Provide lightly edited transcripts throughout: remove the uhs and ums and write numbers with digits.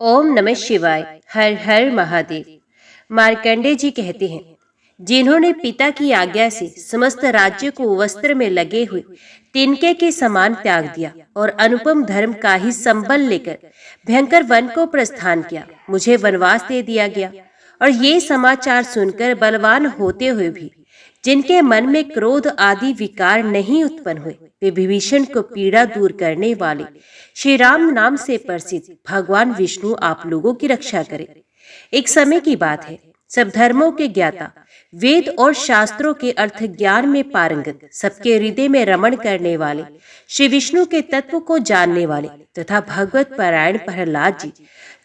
ओम नमः शिवाय। हर हर महादेव। मार्कंडे जी कहते हैं, जिन्होंने पिता की आज्ञा से समस्त राज्य को वस्त्र में लगे हुए तिनके के समान त्याग दिया और अनुपम धर्म का ही संबल लेकर भयंकर वन को प्रस्थान किया, मुझे वनवास दे दिया गया। और ये समाचार सुनकर बलवान होते हुए भी जिनके मन में क्रोध आदि विकार नहीं उत्पन्न हुए, वे विभीषण को पीड़ा दूर करने वाले श्री राम नाम से प्रसिद्ध भगवान विष्णु आप लोगों की रक्षा करें। एक समय की बात है, सब धर्मों के ज्ञाता, वेद और शास्त्रों के अर्थ ज्ञान में पारंगत, सबके हृदय में रमण करने वाले, श्री विष्णु के तत्व को जानने वाले तथा भगवत परायण प्रहलाद जी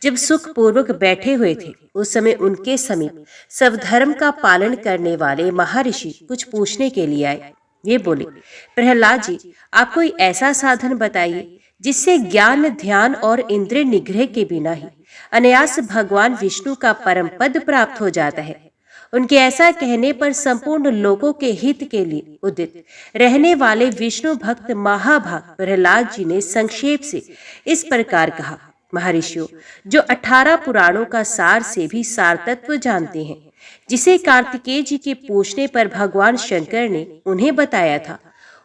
जब सुख पूर्वक बैठे हुए थे, उस समय उनके समीप सब धर्म का पालन करने वाले महर्षि कुछ पूछने के लिए आए। ये बोले, प्रहलाद जी, आप कोई ऐसा साधन बताइए जिससे ज्ञान, ध्यान और इंद्रिय निग्रह के बिना ही अनायास भगवान विष्णु का परम पद प्राप्त हो जाता है। उनके ऐसा कहने पर संपूर्ण लोगों के हित के लिए उदित रहने वाले विष्णु भक्त महाभाग प्रहलाद जी ने संक्षेप से इस प्रकार कहा, महर्षियों, जो 18 पुराणों का सार से भी सार तत्व जानते हैं, जिसे कार्तिकेय जी के पूछने पर भगवान शंकर ने उन्हें बताया था,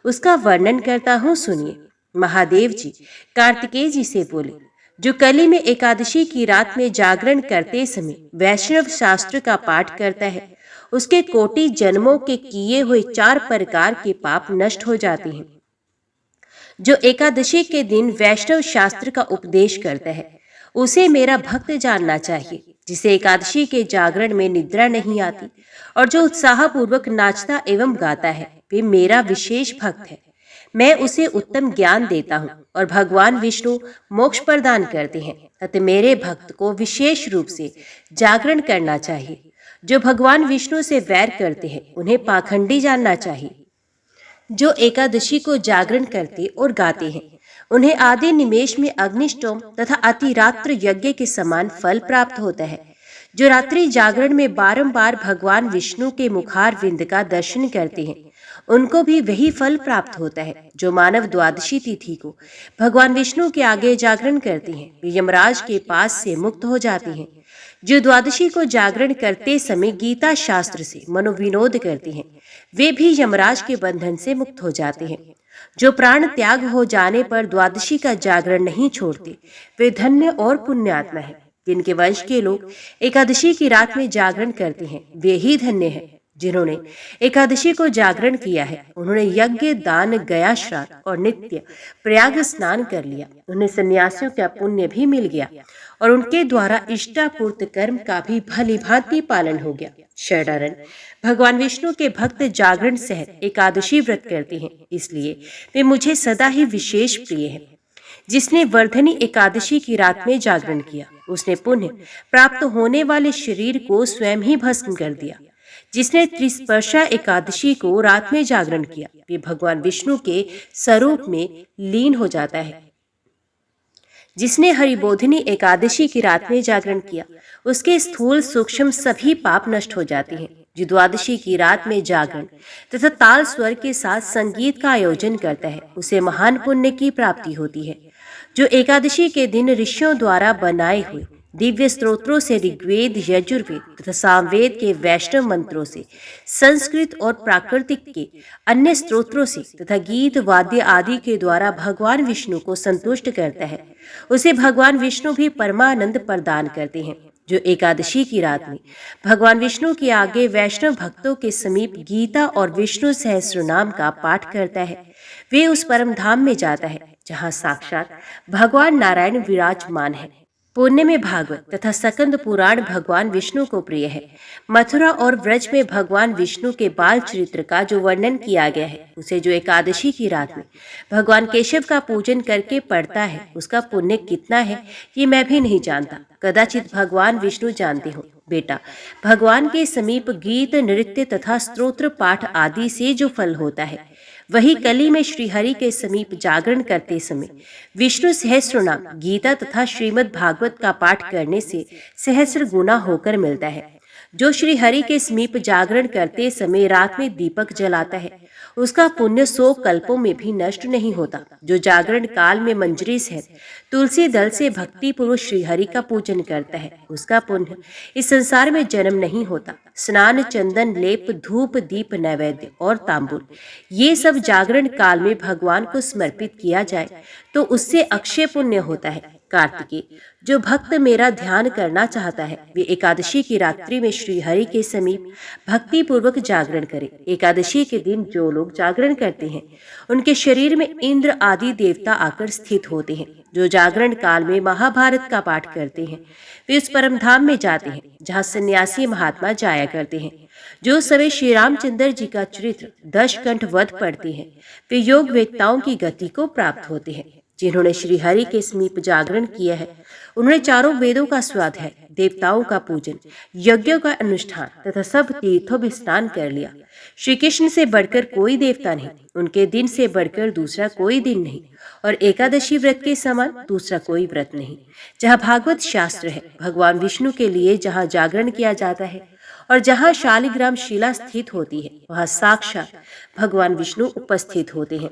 उसका वर्णन करता हूँ, सुनिए। महादेव जी कार्तिकेय जी से बोले, जो कली में एकादशी की रात में जागरण करते समय वैष्णव शास्त्र का पाठ करता है, उसके कोटि जन्मों के किए हुए 4 प्रकार के पाप नष्ट हो जाते हैं। जो एकादशी के दिन वैष्णव शास्त्र का उपदेश करता है, उसे मेरा भक्त जानना चाहिए। जिसे एकादशी के जागरण में निद्रा नहीं आती और जो उत्साहपूर्वक नाचता एवं गाता है, वे मेरा विशेष भक्त है। मैं उसे उत्तम ज्ञान देता हूँ और भगवान विष्णु मोक्ष प्रदान करते हैं। अतः मेरे भक्त को विशेष रूप से जागरण करना चाहिए। जो भगवान विष्णु से वैर करते हैं, उन्हें पाखंडी जानना चाहिए। जो एकादशी को जागरण करते और गाते हैं, उन्हें आदि निमेष में अग्निष्टोम तथा अतिरात्र यज्ञ के समान फल प्राप्त होता है। जो रात्रि जागरण में बारंबार भगवान विष्णु के मुखार विंद का दर्शन करते हैं, उनको भी वही फल प्राप्त होता है। जो मानव द्वादशी तिथि को भगवान विष्णु के आगे जागरण करते हैं, वे यमराज के पास से मुक्त हो जाते हैं। जो द्वादशी को जागरण करते समय गीता शास्त्र से मनोविनोद करते हैं, वे भी यमराज के बंधन से मुक्त हो जाते हैं। जो प्राण त्याग हो जाने पर द्वादशी का जागरण नहीं छोड़ते, वे धन्य और पुण्यात्मा है। जिनके वंश के लोग एकादशी की रात में जागरण करते हैं, वे ही धन्य हैं। जिन्होंने एकादशी को जागरण किया है, उन्होंने यज्ञ, दान, गया श्राद्ध और नित्य प्रयाग स्नान कर लिया। उन्हें सन्यासियों का पुण्य भी मिल गया और उनके द्वारा इष्टापूर्त कर्म का भी भली भांति पालन हो गया। शरणारण भगवान विष्णु के भक्त जागरण सहित एकादशी व्रत करते हैं, इसलिए वे मुझे सदा ही विशेष प्रिय हैं। जिसने वर्धनी एकादशी की रात में जागरण किया, उसने पुण्य प्राप्त होने वाले शरीर को स्वयं ही भस्म कर दिया। जिसने त्रिस्पर्शा एकादशी को रात में जागरण किया, वे भगवान विष्णु के स्वरूप में लीन हो जाता है। जिसने हरिबोधिनी एकादशी की रात में जागरण किया, उसके स्थूल सूक्ष्म सभी पाप नष्ट हो जाते हैं। जो द्वादशी की रात में जागरण तथा ताल स्वर के साथ संगीत का आयोजन करता है, उसे महान पुण्य की प्राप्ति होती है। जो एकादशी के दिन ऋषियों द्वारा बनाए हुए दिव्य स्तोत्रों से ऋग्वेद, यजुर्वेद तथा सामवेद के वैष्णव मंत्रों से, संस्कृत और प्राकृतिक के अन्य स्तोत्रों से तथा गीत, वाद्य आदि के द्वारा भगवान विष्णु को संतुष्ट करता है, उसे भगवान विष्णु भी परमानंद प्रदान करते हैं। जो एकादशी की रात में भगवान विष्णु के आगे वैष्णव भक्तों के समीप गीता और विष्णु सहस्रनाम का पाठ करता है, वे उस परम धाम में जाता है जहाँ साक्षात भगवान नारायण विराजमान है। पुण्य में भागवत तथा सकंद पुराण भगवान विष्णु को प्रिय है। मथुरा और व्रज में भगवान विष्णु के बाल चरित्र का जो वर्णन किया गया है, उसे जो एकादशी की रात में भगवान केशव का पूजन करके पढ़ता है, उसका पुण्य कितना है ये मैं भी नहीं जानता, कदाचित भगवान विष्णु जानते हो। बेटा, भगवान के समीप गीत, नृत्य तथा स्तोत्र पाठ आदि से जो फल होता है, वही कली में श्रीहरि के समीप जागरण करते समय विष्णु सहस्रनाम, गीता तथा श्रीमद् भागवत का पाठ करने से सहस्र गुना होकर मिलता है। जो श्री हरि के समीप जागरण करते समय रात में दीपक जलाता है, उसका पुण्य 100 कल्पों में भी नष्ट नहीं होता। जो जागरण काल में मंजरी सहित तुलसी दल से भक्ति पूर्वक श्री हरि का पूजन करता है, उसका पुण्य इस संसार में जन्म नहीं होता। स्नान, चंदन, लेप, धूप, दीप, नैवेद्य और तांबूल, ये सब जागरण काल में भगवान को समर्पित किया जाए तो उससे अक्षय पुण्य होता है। कार्तिकेय, जो भक्त मेरा ध्यान करना चाहता है वे एकादशी की रात्रि में श्री हरि के समीप भक्ति पूर्वक जागरण करे। एकादशी के दिन जो लोग जागरण करते हैं उनके शरीर में इंद्र आदि देवता आकर स्थित होते हैं। जो जागरण काल में महाभारत का पाठ करते हैं वे उस परम धाम में जाते हैं जहाँ सन्यासी महात्मा जाया करते हैं। जो सवे श्री रामचंद्र जी का चरित्र 10 कंठ वध पढ़ते हैं वे योग वेत्ताओं की गति को प्राप्त होते हैं। जिन्होंने श्री हरि के समीप जागरण किया है उन्होंने चारों वेदों का स्वाध्याय, देवताओं का पूजन, यज्ञों का अनुष्ठान तथा सब तीर्थों में स्नान कर लिया। श्री कृष्ण से बढ़कर कोई देवता नहीं, उनके दिन से बढ़कर दूसरा कोई दिन नहीं और एकादशी व्रत के समान दूसरा कोई व्रत नहीं। जहाँ भागवत शास्त्र है, भगवान विष्णु के लिए जहाँ जागरण किया जाता है और जहाँ शालिग्राम शिला स्थित होती है वहाँ साक्षात भगवान विष्णु उपस्थित होते हैं।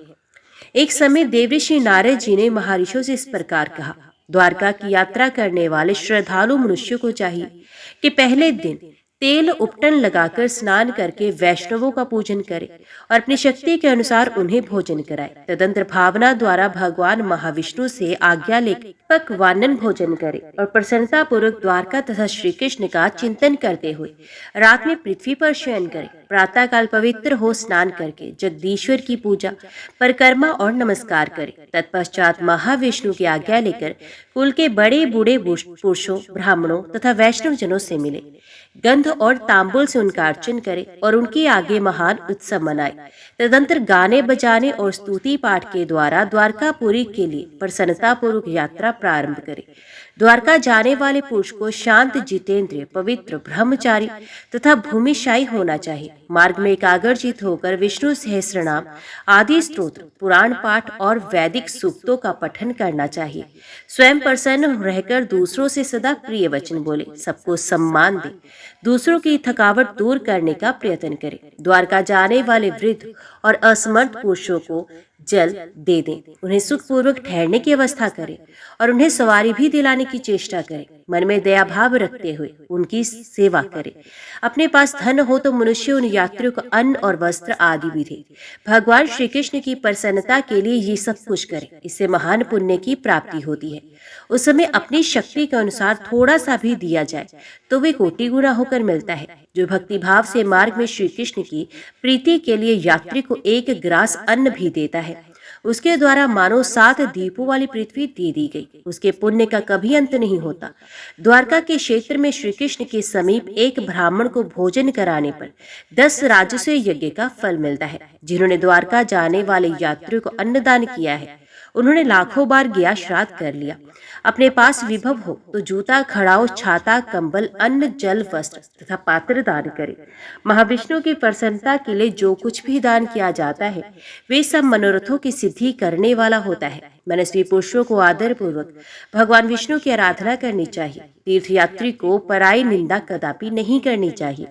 एक समय देवऋषि नारद जी ने महर्षियों से इस प्रकार कहा, द्वारका की यात्रा करने वाले श्रद्धालु मनुष्यों को चाहिए कि पहले दिन तेल उपटन लगाकर स्नान करके वैष्णवों का पूजन करे और अपनी शक्ति के अनुसार उन्हें भोजन कराए। तदंतर भावना द्वारा भगवान महाविष्णु से आज्ञा लेकर पकवानन भोजन करे और प्रसन्नता पूर्वक द्वारका तथा श्री कृष्ण का चिंतन करते हुए रात में पृथ्वी पर शयन करे। प्रातः काल पवित्र हो स्नान करके जगदीश्वर की पूजा, परिक्रमा और नमस्कार करे। तत्पश्चात महाविष्णु की आज्ञा लेकर कुल के बड़े बूढ़े पुरुषों, ब्राह्मणों तथा वैष्णव जनों से मिले, गंध और तांबुल से उनका अर्चन करे और उनके आगे महान उत्सव मनाए। तदंतर गाने बजाने और स्तुति पाठ के द्वारा द्वारकापुरी के लिए प्रसन्नता पूर्वक यात्रा प्रारंभ करे। द्वारका जाने वाले पुरुष को शांत, जितेंद्रिय, पवित्र, ब्रह्मचारी तथा भूमिशायी होना चाहिए। मार्ग में एकाग्रचित होकर विष्णु सहस्रनाम आदि स्तोत्र, पुराण पाठ और वैदिक सूक्तों का पठन करना चाहिए। स्वयं प्रसन्न रहकर दूसरों से सदा प्रिय वचन बोले, सबको सम्मान दे, दूसरों की थकावट दूर करने का प्रयत्न करे। द्वारका जाने वाले वृद्ध और असमर्थ पुरुषों को जल दे दें, उन्हें सुखपूर्वक ठहरने की व्यवस्था करें और उन्हें सवारी भी दिलाने की चेष्टा करें। मन में दया भाव रखते हुए उनकी सेवा करें। अपने पास धन हो तो मनुष्य उन यात्रियों को अन्न और वस्त्र आदि भी दे। भगवान श्री कृष्ण की प्रसन्नता के लिए ये सब कुछ करें, इससे महान पुण्य की प्राप्ति होती है। उस समय अपनी शक्ति के अनुसार थोड़ा सा भी दिया जाए तो वे कोटि गुना होकर मिलता है। जो भक्ति भाव से मार्ग में श्री कृष्ण की प्रीति के लिए यात्री को एक ग्रास अन्न भी देता है, उसके द्वारा मानो 7 द्वीपों वाली पृथ्वी दे दी गई। उसके पुण्य का कभी अंत नहीं होता। द्वारका के क्षेत्र में श्री कृष्ण के समीप एक ब्राह्मण को भोजन कराने पर 10 राजसूय यज्ञ का फल मिलता है। जिन्होंने द्वारका जाने वाले यात्रियों को अन्नदान किया है उन्होंने लाखों बार गया श्राद्ध कर लिया। अपने पास विभव हो तो जूता, खड़ाऊ, छाता, कंबल, अन्न, जल, वस्त्र तथा पात्र दान करे। महाविष्णु की प्रसन्नता के लिए जो कुछ भी दान किया जाता है वे सब मनोरथों की सिद्धि करने वाला होता है। मनस्वी पुरुषों को आदर पूर्वक भगवान विष्णु की आराधना करनी चाहिए। तीर्थयात्री को पराई निंदा कदापि नहीं करनी चाहिए।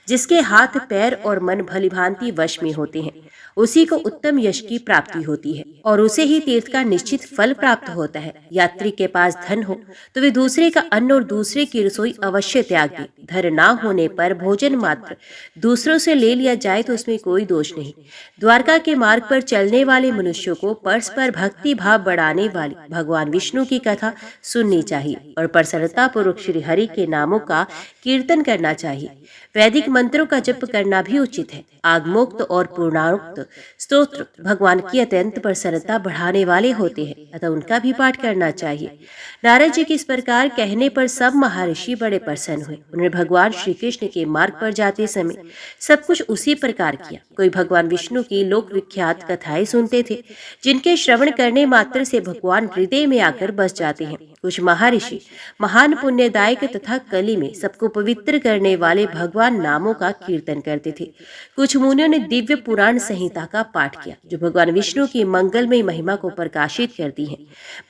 जिसके हाथ, पैर और मन भलीभांति वश में होते हैं उसी को उत्तम यश की प्राप्ति होती है और उसे ही तीर्थ का निश्चित फल प्राप्त होता है। यात्री के पास धन हो तो वे दूसरे का अन्न और दूसरे की रसोई अवश्य त्याग दे। धन ना होने पर भोजन मात्र दूसरों से ले लिया जाए तो उसमें कोई दोष नहीं। द्वारका के मार्ग पर चलने वाले मनुष्यों को परस्पर भक्ति भाव बढ़ाने वाली भगवान विष्णु की कथा सुननी चाहिए और प्रसन्नता पूर्वक श्री हरि के नामों का कीर्तन करना चाहिए। वैदिक मंत्रों का जप करना भी उचित है। आगमोक्त और पूर्णानुक्त स्तोत्र भगवान की अत्यंत प्रसन्नता बढ़ाने वाले होते हैं, अतः उनका भी पाठ करना चाहिए। नारद जी के इस प्रकार कहने पर सब महर्षि बड़े प्रसन्न हुए। उन्होंने भगवान श्री कृष्ण के मार्ग पर जाते समय सब कुछ उसी प्रकार किया। कोई भगवान विष्णु की लोक विख्यात कथाएं सुनते थे जिनके श्रवण करने मात्र से भगवान हृदय में आकर बस जाते हैं। कुछ महर्षि महान पुण्यदायक तथा कली में सबको पवित्र करने वाले भगवान नामों नामों का कीर्तन करते थे। कुछ मुनियों ने दिव्य पुराण संहिता का पाठ किया, जो भगवान विष्णु की मंगलमय महिमा को प्रकाशित करती है।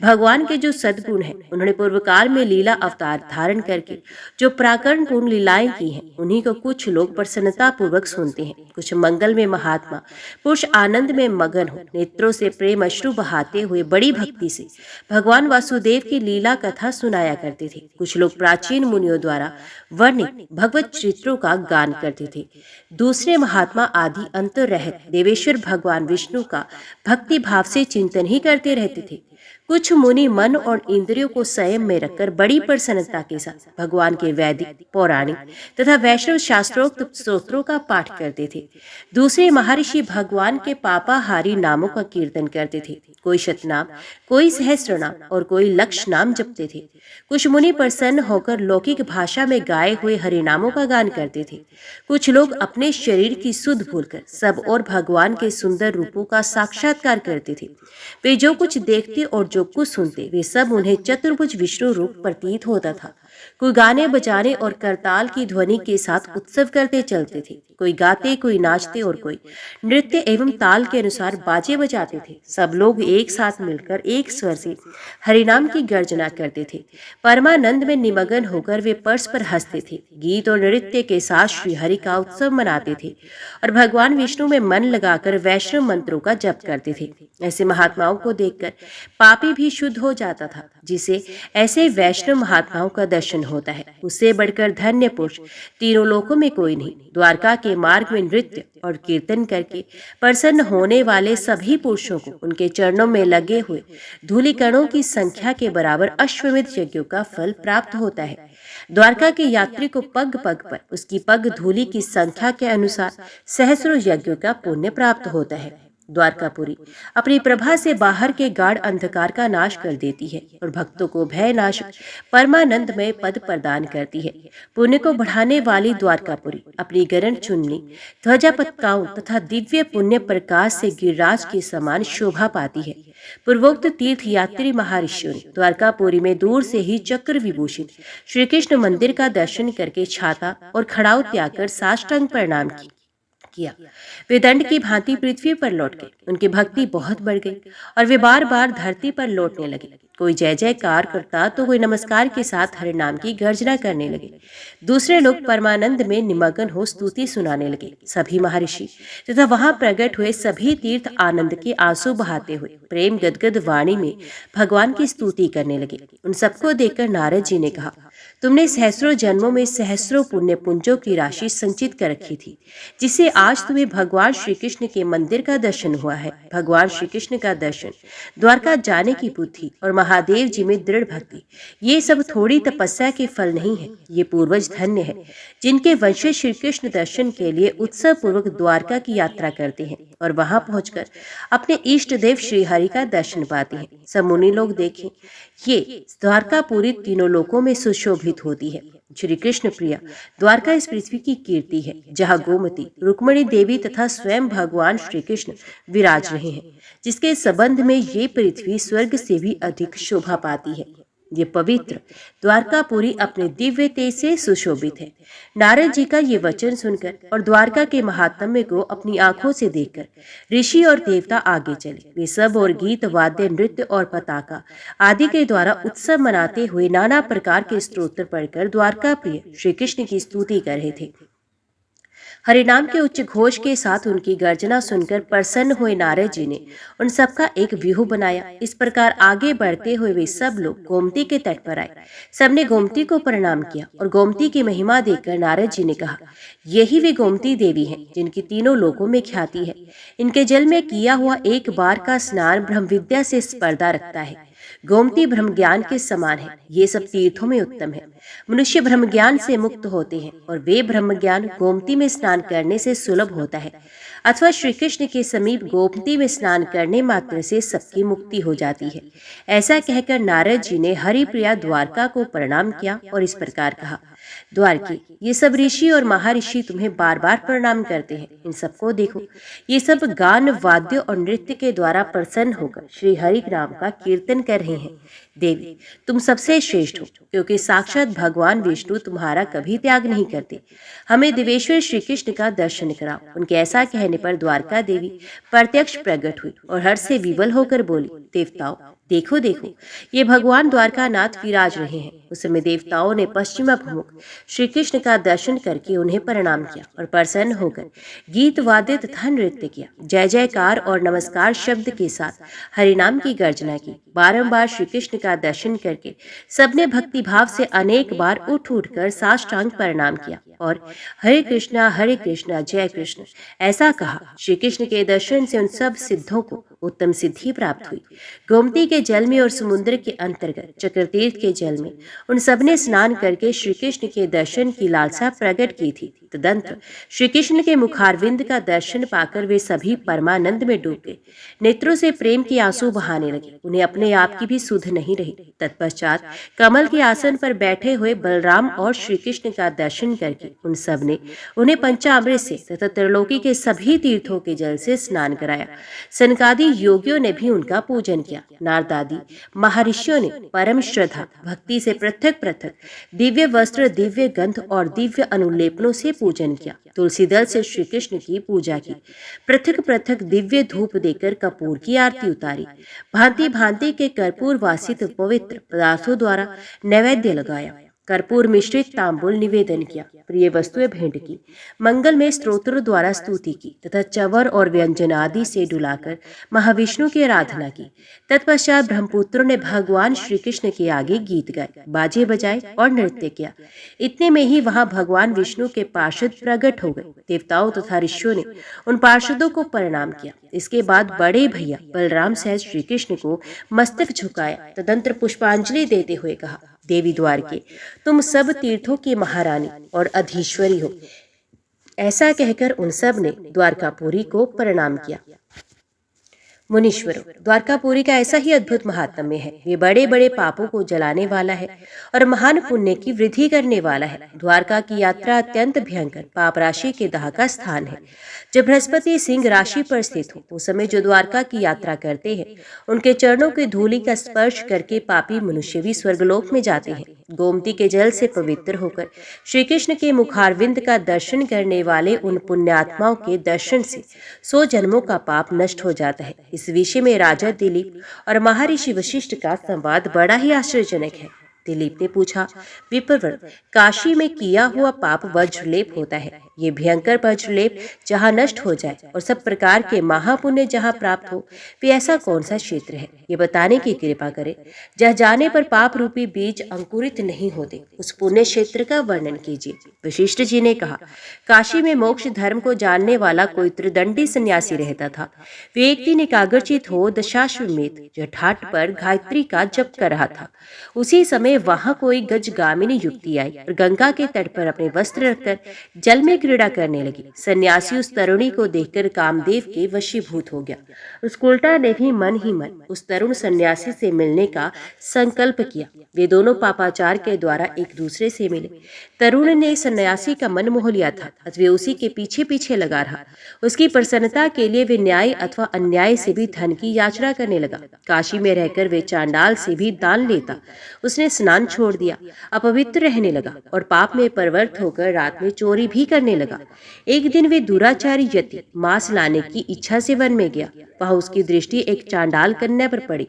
भगवान के जो सद्गुण हैं, उन्होंने पूर्व काल में लीला अवतार धारण करके जो प्राकरण पूर्ण लीलाएं की हैं, उन्हीं को कुछ लोग प्रसन्नता पूर्वक सुनते हैं। कुछ मंगल में महात्मा पुरुष आनंद में मगन हो नेत्रों से प्रेम अश्रु बहाते हुए बड़ी भक्ति से भगवान वासुदेव की लीला कथा सुनाया करते थे। कुछ लोग प्राचीन मुनियों द्वारा वर्णित भगवत चित्रों का गान करते थे। दूसरे महात्मा आदि अंत रहत देवेश्वर भगवान विष्णु का भक्ति भाव से चिंतन ही करते रहते थे। कुछ मुनि मन और इंद्रियों को संयम में रखकर बड़ी प्रसन्नता के साथ भगवान के वैदिक, पौराणिक तथा वैष्णव शास्त्रोक्त स्तोत्रों का पाठ करते थे। दूसरे महर्षि भगवान के पापाहारी नामों का कीर्तन करते थे। कोई शतनाम, कोई सहस्रनाम और कोई लक्ष नाम जपते थे। कुछ मुनि प्रसन्न होकर लौकिक भाषा में गाए हुए हरिनामों का गान करते थे। कुछ लोग अपने शरीर की सुध भूलकर सब और भगवान के सुंदर रूपों का साक्षात्कार करते थे। वे जो कुछ देखते और जो कुछ सुनते, वे सब उन्हें चतुर्भुज विष्णु रूप प्रतीत होता था। कोई गाने बजाने और करताल की ध्वनि के साथ उत्सव करते चलते थे। कोई गाते, कोई नाचते और कोई नृत्य एवं ताल के अनुसार बाजे बजाते थे। सब लोग एक साथ मिलकर एक स्वर से हरिनाम की गर्जना करते थे। परमानंद में निमग्न होकर वे परस्पर हंसते थे। गीत और नृत्य के साथ श्री हरि का उत्सव मनाते थे और भगवान विष्णु में मन लगाकर वैष्णव मंत्रों का जप करते थे। ऐसे महात्माओं को देखकर पापी भी शुद्ध हो जाता था। जिसे ऐसे वैष्णव महात्माओं का दर्शन होता है, उससे बढ़कर धन्य पुरुष तीनों लोकों में कोई नहीं। द्वारका के मार्ग में नृत्य और कीर्तन करके प्रसन्न होने वाले सभी पुरुषों को उनके चरणों में लगे हुए धूलिकणों की संख्या के बराबर अश्वमेध यज्ञों का फल प्राप्त होता है। द्वारका के यात्री को पग पग पर उसकी पग धूलि की संख्या के अनुसार सहस्रों यज्ञों का पुण्य प्राप्त होता है। द्वारकापुरी अपनी प्रभा से बाहर के गाढ़ अंधकार का नाश कर देती है और भक्तों को भय नाश परमानंदमय पद प्रदान करती है। पुण्य को बढ़ाने वाली द्वारकापुरी अपनी गरण चुन्नी, ध्वजा पताकाओं तथा दिव्य पुण्य प्रकाश से गिरिराज के समान शोभा पाती है। पूर्वोक्त तीर्थ यात्री महर्षियों ने द्वारकापुरी में दूर से ही चक्र विभूषित श्री कृष्ण मंदिर का दर्शन करके छाता और खड़ाऊ त्याग कर साष्टांग प्रणाम किया। वे दंड की भांति पृथ्वी पर लौट गए। उनकी भक्ति बहुत बढ़ गई और वे बार बार धरती पर लौटने लगे। कोई जय जयकार करता तो कोई नमस्कार के साथ हरिनाम की गर्जना करने लगे। दूसरे लोग परमानंद में निमग्न हो स्तुति सुनाने लगे। सभी महर्षि तथा वहां प्रकट हुए सभी तीर्थ आनंद के आंसू बहाते हुए प्रेम गदगद वाणी में भगवान की स्तुति करने लगे। उन सबको देखकर नारद जी ने कहा, तुमने सहस्रों जन्मों में सहस्रों पुण्य पुंजों की राशि संचित कर रखी थी, जिससे आज तुम्हें भगवान श्री कृष्ण के मंदिर का दर्शन हुआ है। भगवान श्री कृष्ण का दर्शन, द्वारका जाने की बुद्धि और महादेव जी में दृढ़ भक्ति, ये सब थोड़ी तपस्या के फल नहीं है। ये पूर्वज धन्य है जिनके वंशज श्री कृष्ण दर्शन के लिए उत्सव पूर्वक द्वारका की यात्रा करते हैं और वहां पहुंचकर अपने इष्ट देव श्री हरि का दर्शन पाते हैं। सब मुनि लोग देखें, ये द्वारकापुरी तीनों लोकों में सुशोभित होती है। श्री कृष्ण प्रिया द्वारका इस पृथ्वी की कीर्ति है, जहाँ गोमती, रुक्मिणी देवी तथा स्वयं भगवान श्री कृष्ण विराज रहे हैं, जिसके संबंध में ये पृथ्वी स्वर्ग से भी अधिक शोभा पाती है। ये पवित्र द्वारकापुरी अपने दिव्य तेज से सुशोभित है। नारद जी का ये वचन सुनकर और द्वारका के महात्म्य को अपनी आंखों से देखकर ऋषि और देवता आगे चले। वे सब और गीत, वाद्य, नृत्य और पताका आदि के द्वारा उत्सव मनाते हुए नाना प्रकार के स्तोत्र पढ़कर द्वारका प्रिय श्री कृष्ण की स्तुति कर रहे थे। हरिनाम के उच्च घोष के साथ उनकी गर्जना सुनकर प्रसन्न हुए नारद जी ने उन सबका एक व्यूह बनाया। इस प्रकार आगे बढ़ते हुए वे सब लोग गोमती के तट पर आए। सबने गोमती को प्रणाम किया और गोमती की महिमा देखकर नारद जी ने कहा, यही वे गोमती देवी हैं जिनकी तीनों लोकों में ख्याति है। इनके जल में किया हुआ एक बार का स्नान ब्रह्म विद्या से स्पर्धा रखता है। गोमती ब्रह्म ज्ञान के समान है। ये सब तीर्थों में उत्तम है। मनुष्य ब्रह्म ज्ञान से मुक्त होते हैं और वे ब्रह्म ज्ञान गोमती में स्नान करने से सुलभ होता है, अथवा श्री कृष्ण के समीप गोमती में स्नान करने मात्र से सबकी मुक्ति हो जाती है। ऐसा कहकर नारद जी ने हरिप्रिया द्वारका को प्रणाम किया और इस प्रकार कहा, द्वारकी, ये सब ऋषि और महर्षि तुम्हें बार बार प्रणाम करते हैं। इन सबको देखो, ये सब गान, वाद्य और नृत्य के द्वारा प्रसन्न होकर श्री हरि नाम का कीर्तन कर रहे हैं। देवी, तुम सबसे श्रेष्ठ हो, क्योंकि साक्षात भगवान विष्णु तुम्हारा कभी त्याग नहीं करते। हमें देवेश्वर श्री कृष्ण का दर्शन कराओ। उनके ऐसा कहने पर द्वारका देवी प्रत्यक्ष प्रकट हुई और हर्ष से विवल होकर बोली, देवताओं, देखो देखो, ये भगवान द्वारकानाथ विराज रहे हैं। उस समय देवताओं ने पश्चिमाभिमुख श्री कृष्ण का दर्शन करके उन्हें प्रणाम किया और प्रसन्न होकर गीत वाद्य तथा नृत्य किया। जय जयकार और नमस्कार शब्द के साथ हरिनाम की गर्जना की। बारंबार श्री कृष्ण का दर्शन करके सबने भक्ति भाव से अनेक बार उठ उठकर साष्टांग प्रणाम किया और हरे कृष्णा जय कृष्ण ऐसा कहा। श्री कृष्ण के दर्शन से उन सब सिद्धों को उत्तम सिद्धि प्राप्त हुई। गोमती के जल में और समुद्र के अंतर्गत चक्रतीर्थ के जल में उन सबने स्नान करके श्री कृष्ण के दर्शन की लालसा प्रकट की थी। तदंतर श्री कृष्ण के मुखारविंद का दर्शन पाकर वे सभी परमानंद में डूब गए। नेत्रों से प्रेम के आंसू बहाने लगे। उन्हें अपने आप की भी सुध नहीं रही। तत्पश्चात कमल के आसन पर बैठे हुए बलराम और श्री कृष्ण का दर्शन करके उन सब ने उन्हें पंचामृत से तथा त्रिलोकी के सभी तीर्थों के जल से स्नान कराया। सनकादि योगियों ने भी उनका पूजन किया। नारदादि महर्षियों ने परम श्रद्धा भक्ति से पृथक पृथक दिव्य वस्त्र, दिव्य गंध और दिव्य अनुलेपनों से पूजन किया। तुलसी दल से श्री कृष्ण की पूजा की। पृथक पृथक दिव्य धूप देकर कपूर की आरती उतारी। भांति भांति के कर्पूर वासित पवित्र पदार्थों द्वारा नैवेद्य लगाया। कर्पूर मिश्रित तांबुल निवेदन किया। प्रिय वस्तुएं भेंट की। मंगल में स्तोत्रों द्वारा स्तुति की तथा चवर और व्यंजन आदि से डुलाकर महाविष्णु की आराधना की। तत्पश्चात ब्रह्मपुत्रों ने भगवान श्री कृष्ण के आगे गीत गाए, बाजे बजाए और नृत्य किया। इतने में ही वहां भगवान विष्णु के पार्षद प्रकट हो गए। देवताओं तथा ऋषियों ने उन पार्षदों को प्रणाम किया। इसके बाद बड़े भैया बलराम सहित श्री कृष्ण को मस्तक झुकाया। तदंतर पुष्पांजलि देते हुए कहा, देवी द्वारके, तुम सब तीर्थों की महारानी और अधीश्वरी हो। ऐसा कहकर उन सब ने द्वारकापुरी को प्रणाम किया। मुनीश्वरों, द्वारकापुरी का ऐसा ही अद्भुत महात्म्य है। ये बड़े बड़े पापों को जलाने वाला है और महान पुण्य की वृद्धि करने वाला है। द्वारका की यात्रा अत्यंत भयंकर पाप राशि के दाह का स्थान है। जब बृहस्पति सिंह राशि पर स्थित हो उस समय जो द्वारका की यात्रा करते हैं उनके चरणों की धूलि का स्पर्श करके पापी मनुष्य भी स्वर्गलोक में जाते हैं। गोमती के जल से पवित्र होकर श्री कृष्ण के मुखारविंद का दर्शन करने वाले उन पुण्यात्माओं के दर्शन से 100 जन्मों का पाप नष्ट हो जाता है। इस विषय में राजा दिलीप और महर्षि वशिष्ठ का संवाद बड़ा ही आश्चर्यजनक है। दिलीप ने पूछा, विप्रवर, काशी में किया हुआ पाप वज्रलेप होता है। ये भयंकर वज्रलेप जहाँ नष्ट हो जाए और सब प्रकार के महापुण्य जहाँ प्राप्त हो, वे ऐसा कौन सा क्षेत्र है, ये बताने की कृपा करें। जहाँ जाने पर पाप रूपी बीज अंकुरित नहीं होते, उस पुण्य क्षेत्र का वर्णन कीजिए। वशिष्ठ जी ने कहा, काशी में मोक्ष धर्म को जानने वाला कोई त्रिदंडी सन्यासी रहता था। वे एक दिन एकाग्रचित हो दशाश्वमेध जठाट पर गायत्री का जप कर रहा था। उसी समय वहां कोई गजगामिनी युवती आई और गंगा के तट पर अपने वस्त्र रखकर जल में क्रीड़ा करने लगी। सन्यासी उस तरुणी को देखकर कामदेव के वशीभूत हो गया। उस उल्टा ने भी मन ही मन उस तरुण सन्यासी से मिलने का संकल्प किया। वे दोनों पापाचार के द्वारा एक दूसरे से मिले। तरुण ने सन्यासी का मन मोह लिया था, वे उसी के पीछे पीछे लगा रहा। उसकी प्रसन्नता के लिए वे न्याय अथवा अन्याय से भी धन की याचना करने लगा। काशी में रहकर वे चांडाल से भी दान लेता। उसने स्नान छोड़ दिया, अपवित्र रहने लगा और पाप में प्रवृत्त होकर रात में चोरी भी करने लगा। एक दिन वे दुराचारी यति मांस लाने की इच्छा से वन में गया। वहां उसकी दृष्टि एक चांडाल कन्या पर पड़ी,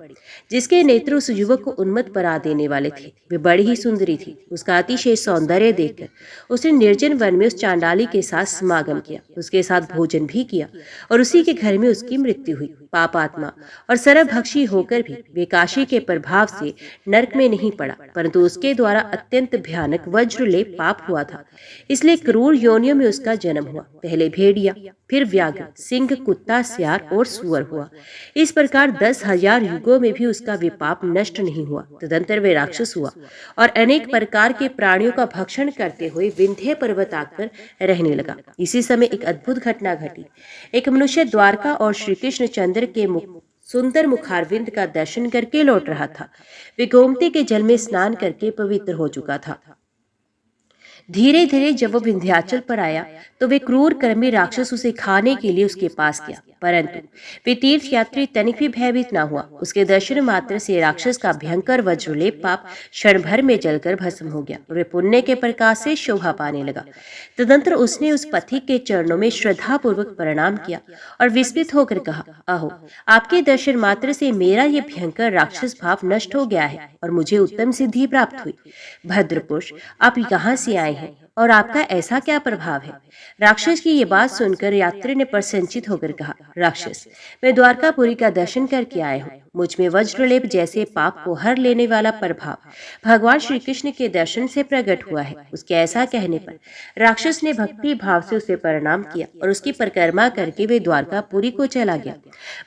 जिसके नेत्र उस युवक को उन्मत्त बना देने वाले थे। वे बड़ी ही सुंदरी थी। उसका अतिशय सौंदर्य देखकर उसने निर्जन वन में उस चांडाली के साथ समागम किया, उसके साथ भोजन भी किया और उसी के घर में उसकी मृत्यु हुई। पापात्मा और सरभक्षी होकर भी वे काशी के प्रभाव से नरक में नहीं पड़ा, परंतु उसके द्वारा अत्यंत भयानक वज्रलेप पाप हुआ था। इसलिए क्रूर योनियों में उसका जन्म हुआ। पहले भेड़िया, फिर व्याघ्र, सिंह, कुत्ता, सियार और सुअर हुआ। इस प्रकार 10,000 युगों में भी उसका विपाप नष्ट नहीं हुआ। तदंतर वे राक्षस हुआ और अनेक प्रकार के प्राणियों का भक्षण करते हुए विंध्य पर्वत आकर रहने लगा। इसी समय एक अद्भुत घटना घटी। एक मनुष्य द्वारका और श्री कृष्ण चंद्र के सुंदर मुखारविंद का दर्शन करके लौट रहा था। वे गोमती के जल में स्नान करके पवित्र हो चुका था। धीरे धीरे जब वो विंध्याचल पर आया तो वे क्रूर कर्मी राक्षस उसे खाने के लिए उसके पास गया, परंतु वे तीर्थ यात्री तनिक भी भयभीत न हुआ। उसके दर्शन मात्र से राक्षस का भयंकर वज्रलेप पाप क्षण भर में जलकर भस्म हो गया और वे पुण्य के प्रकाश से शोभा पाने लगा। तदंतर उसने उस पथिक के चरणों में श्रद्धा पूर्वक प्रणाम किया और विस्मित होकर कहा, आहो, आपके दर्शन मात्र से मेरा ये भयंकर राक्षस भाव नष्ट हो गया है और मुझे उत्तम सिद्धि प्राप्त हुई। भद्रपुरुष, आप यहाँ से आए हैं और आपका ऐसा क्या प्रभाव है? राक्षस की ये बात सुनकर यात्री ने प्रसन्नचित होकर कहा, राक्षस, मैं द्वारकापुरी का दर्शन करके आया हूँ। मुझ में वज्रलेप जैसे पाप को हर लेने वाला प्रभाव भगवान श्री कृष्ण के दर्शन से प्रकट हुआ है। उसके ऐसा कहने पर राक्षस ने भक्ति भाव से उसे प्रणाम किया और उसकी परिक्रमा करके वे द्वारकापुरी को चला गया।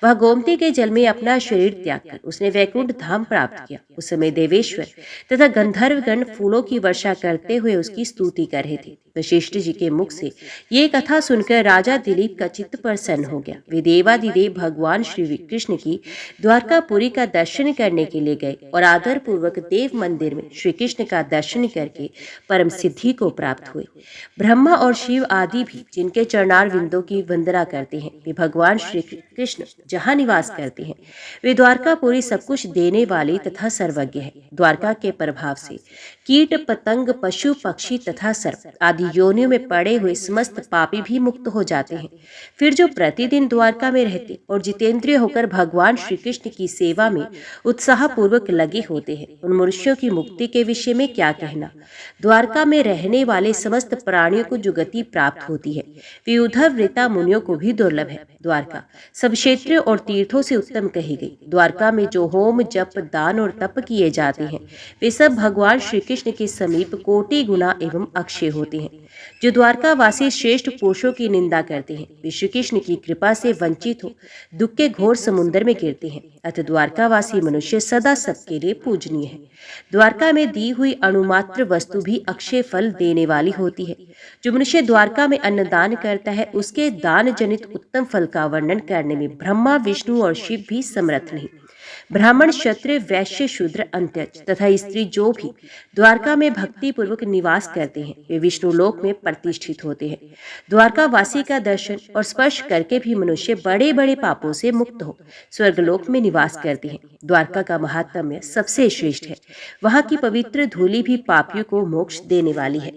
वह गोमती के जल में अपना शरीर त्याग कर उसने वैकुंठ धाम प्राप्त किया। उस समय देवेश्वर तथा गंधर्वगण फूलों की वर्षा करते हुए उसकी स्तुति कर रहे थे। वशिष्ठ जी के मुख से ये कथा सुनकर राजा दिलीप का चित्त प्रसन्न हो गया। वे देवादिदेव भगवान श्री कृष्ण की द्वारकापुरी का दर्शन करने के लिए गए और आदर पूर्वक देव मंदिर में श्री कृष्ण का दर्शन करके परम सिद्धि को प्राप्त हुए। ब्रह्मा और शिव आदि भी जिनके चरणार विंदों की वंदना करते हैं, वे भगवान श्री कृष्ण जहाँ निवास करते हैं, वे द्वारकापुरी सब कुछ देने वाले तथा सर्वज्ञ है। द्वारका के प्रभाव से कीट पतंग पशु पक्षी तथा सर्प आदि योनियों में पड़े हुए समस्त पापी भी मुक्त हो जाते हैं। फिर जो प्रतिदिन द्वारका में रहते और जितेंद्रिय होकर भगवान श्री कृष्ण की सेवा में उत्साह पूर्वक लगे होते हैं, उन मनुष्यों की मुक्ति के विषय में क्या कहना। द्वारका में रहने वाले समस्त प्राणियों को जो गति प्राप्त होती है, वे उद्धव वृता मुनियों को भी दुर्लभ है। द्वारका सब क्षेत्रों और तीर्थों से उत्तम कही गई। द्वारका में जो होम जप दान और तप किए जाते हैं, वे सब भगवान श्री कृष्ण के समीप कोटि गुना एवं अक्षय होते हैं। जो द्वारका वासी श्रेष्ठ पुरुषों की निंदा करते हैं, वे श्री कृष्ण की कृपा से वंचित हो दुख के घोर समुद्र में गिरते हैं। अतः द्वारकावासी मनुष्य सदा सबके लिए पूजनीय है। द्वारका में दी हुई अणुमात्र वस्तु भी अक्षय फल देने वाली होती है। जो मनुष्य द्वारका में अन्नदान करता है, उसके दान जनित उत्तम फल का वर्णन करने में ब्रह्मा विष्णु और शिव भी समर्थ नहीं। ब्राह्मण क्षत्रिय वैश्य शूद्र अंत्यज तथा स्त्री जो भी द्वारका में भक्ति पूर्वक निवास करते हैं, वे विष्णु लोक में प्रतिष्ठित होते हैं। द्वारका वासी का दर्शन और स्पर्श करके भी मनुष्य बड़े बड़े पापों से मुक्त हो स्वर्गलोक में निवास करते हैं। द्वारका का महात्म्य सबसे श्रेष्ठ है। वहाँ की पवित्र धूलि भी पापियों को मोक्ष देने वाली है।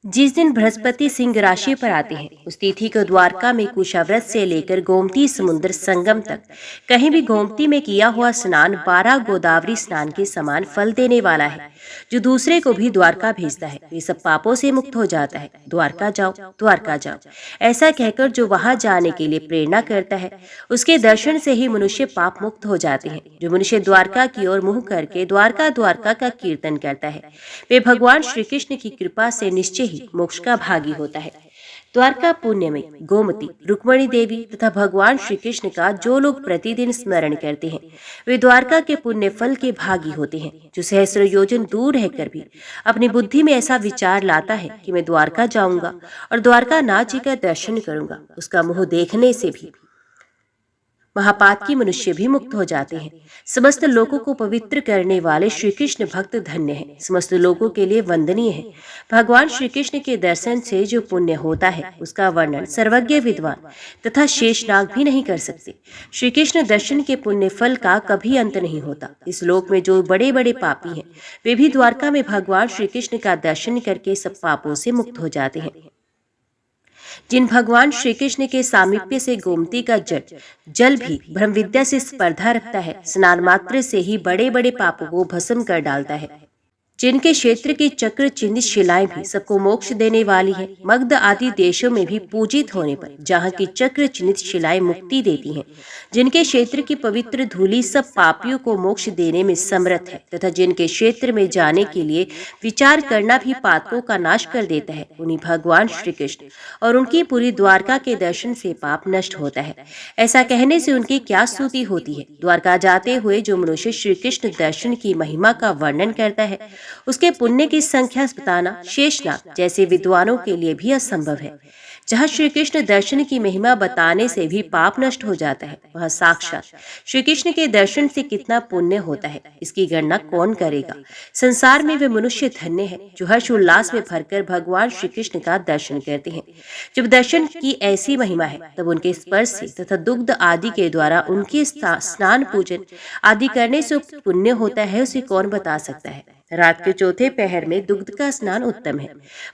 जिस दिन बृहस्पति सिंह राशि पर आते हैं, उस तिथि को द्वारका में कुशाव्रत से लेकर गोमती समुद्र संगम तक कहीं भी गोमती में किया हुआ स्नान 12 गोदावरी स्नान के समान फल देने वाला है। जो दूसरे को भी द्वारका भेजता है, वे सब पापों से मुक्त हो जाता है। द्वारका जाओ, द्वारका जाओ, ऐसा कहकर जो वहां जाने के लिए प्रेरणा करता है, उसके दर्शन से ही मनुष्य पाप मुक्त हो जाते हैं। जो मनुष्य द्वारका की ओर मुंह करके द्वारका द्वारका का कीर्तन करता है, वे भगवान श्री कृष्ण की कृपा से निश्चय ही मोक्ष का भागी होता है। द्वारका पुण्य में गोमती, रुक्मणी देवी तथा भगवान श्री कृष्ण का जो लोग प्रतिदिन स्मरण करते हैं, वे द्वारका के पुण्य फल के भागी होते हैं। जो सहस्र योजन दूर रहकर भी अपनी बुद्धि में ऐसा विचार लाता है कि मैं द्वारका जाऊंगा और द्वारका नाथ जी का दर्शन करूंगा, उसका मुंह देखने से भी महापातकी मनुष्य भी मुक्त हो जाते हैं। समस्त लोगों को पवित्र करने वाले श्री कृष्ण भक्त धन्य हैं, समस्त लोगों के लिए वंदनीय है। भगवान श्री कृष्ण के दर्शन से जो पुण्य होता है, उसका वर्णन सर्वज्ञ विद्वान तथा शेषनाग भी नहीं कर सकते। श्री कृष्ण दर्शन के पुण्य फल का कभी अंत नहीं होता। इस लोक में जो बड़े बड़े पापी हैं, वे भी द्वारका में भगवान श्री कृष्ण का दर्शन करके सब पापों से मुक्त हो जाते हैं। जिन भगवान श्री कृष्ण के सामीप्य से गोमती का जल भी ब्रह्म विद्या से स्पर्धा रखता है, स्नान मात्र से ही बड़े बड़े पापों को भस्म कर डालता है। जिनके क्षेत्र की चक्र चिन्हित शिलाएं भी सबको मोक्ष देने वाली है। मगध आदि देशों में भी पूजित होने पर जहाँ की चक्र चिन्हित शिलाएं मुक्ति देती हैं। जिनके क्षेत्र की पवित्र धूलि सब पापियों को मोक्ष देने में समर्थ है तथा जिनके क्षेत्र में जाने के लिए विचार करना भी पापों का नाश कर देता है, उन्हीं भगवान श्री कृष्ण और उनकी पूरी द्वारका के दर्शन से पाप नष्ट होता है। ऐसा कहने से उनकी क्या स्तुति होती है। द्वारका जाते हुए जो मनुष्य श्री कृष्ण दर्शन की महिमा का वर्णन करता है, उसके पुण्य की संख्या बताना शेषनाग जैसे विद्वानों के लिए भी असंभव है। जहाँ श्री कृष्ण दर्शन की महिमा बताने से भी पाप नष्ट हो जाता है, वहाँ साक्षात श्री कृष्ण के दर्शन से कितना पुण्य होता है, इसकी गणना कौन करेगा। संसार में वे मनुष्य धन्य है जो हर्ष उल्लास में भरकर भगवान श्री कृष्ण का दर्शन करते हैं। जब दर्शन की ऐसी महिमा है, तब उनके स्पर्श से तथा दुग्ध आदि के द्वारा उनके स्नान पूजन आदि करने से पुण्य होता है, उसे कौन बता सकता है। रात के चौथे पहर में दुग्ध का स्नान उत्तम है।